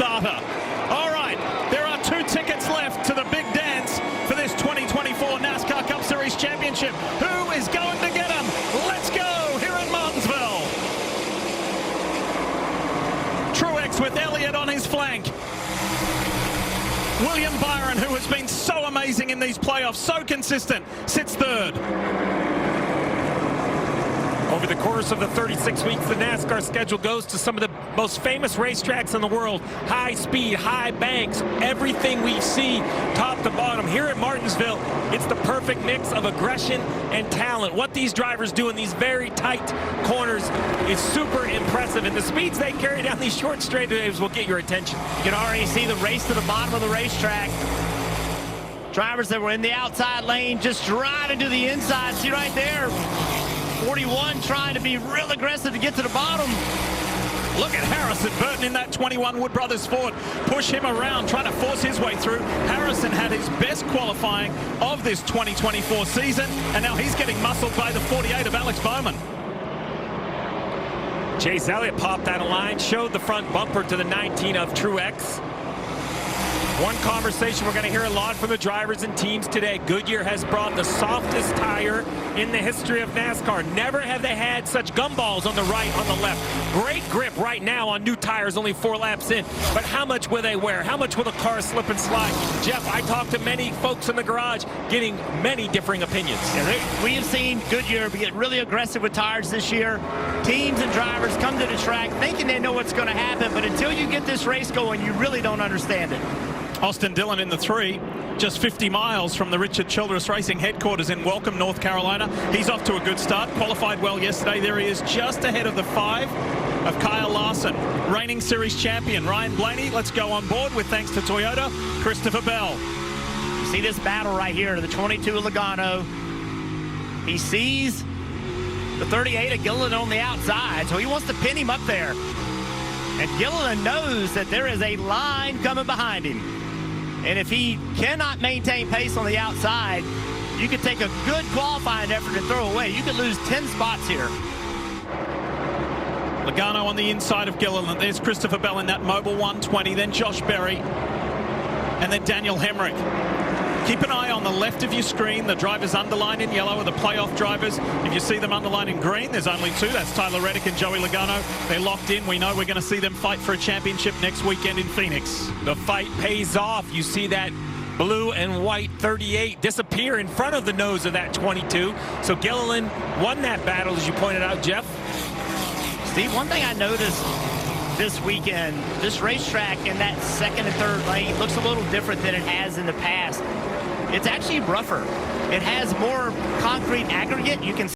starter. All right, there are 2 tickets left to the big dance for this 2024 NASCAR Cup Series Championship. Who is going to get them? Let's go here in Martinsville. Truex with Elliott on his flank. William Byron, who has been so amazing in these playoffs, so consistent, sits third. Over the course of the 36 weeks, the NASCAR schedule goes to some of the most famous racetracks in the world. High speed, high banks, everything we see top to bottom. Here at Martinsville, it's the perfect mix of aggression and talent. What these drivers do in these very tight corners is super impressive. And the speeds they carry down these short straightaways will get your attention. You can already see the race to the bottom of the racetrack. Drivers that were in the outside lane just driving to the inside. See right there. 41 trying to be real aggressive to get to the bottom. Look at Harrison Burton in that 21 Wood Brothers Ford. Push him around, trying to force his way through. Harrison had his best qualifying of this 2024 season, and now he's getting muscled by the 48 of Alex Bowman. Chase Elliott popped out of line, showed the front bumper to the 19 of Truex. One conversation we're going to hear a lot from the drivers and teams today. Goodyear has brought the softest tire in the history of NASCAR. Never have they had such gumballs on the right, on the left. Great grip right now on new tires, only 4 laps in. But how much will they wear? How much will the car slip and slide? Jeff, I talked to many folks in the garage getting many differing opinions. Yeah, we have seen Goodyear get really aggressive with tires this year. Teams and drivers come to the track thinking they know what's going to happen, but until you get this race going, you really don't understand it. Austin Dillon in the 3, just 50 miles from the Richard Childress Racing headquarters in Welcome, North Carolina. He's off to a good start, qualified well yesterday. There he is, just ahead of the 5 of Kyle Larson. Reigning series champion Ryan Blaney, let's go on board with thanks to Toyota, Christopher Bell. You see this battle right here, the 22 of Logano. He sees the 38 of Gilliland on the outside, so he wants to pin him up there. And Gilliland knows that there is a line coming behind him. And if he cannot maintain pace on the outside, you could take a good qualifying effort and throw away. You could lose 10 spots here. Logano on the inside of Gilliland. There's Christopher Bell in that Mobile 120. Then Josh Berry. And then Daniel Hemrick. Keep an eye on the left of your screen. The drivers underlined in yellow are the playoff drivers. If you see them underlined in green, there's only 2. That's Tyler Reddick and Joey Logano. They're locked in. We know we're going to see them fight for a championship next weekend in Phoenix. The fight pays off. You see that blue and white 38 disappear in front of the nose of that 22. So Gilliland won that battle, as you pointed out, Jeff. Steve, one thing I noticed this weekend, this racetrack in that 2nd and 3rd lane looks a little different than it has in the past. It's actually rougher. It has more concrete aggregate. You can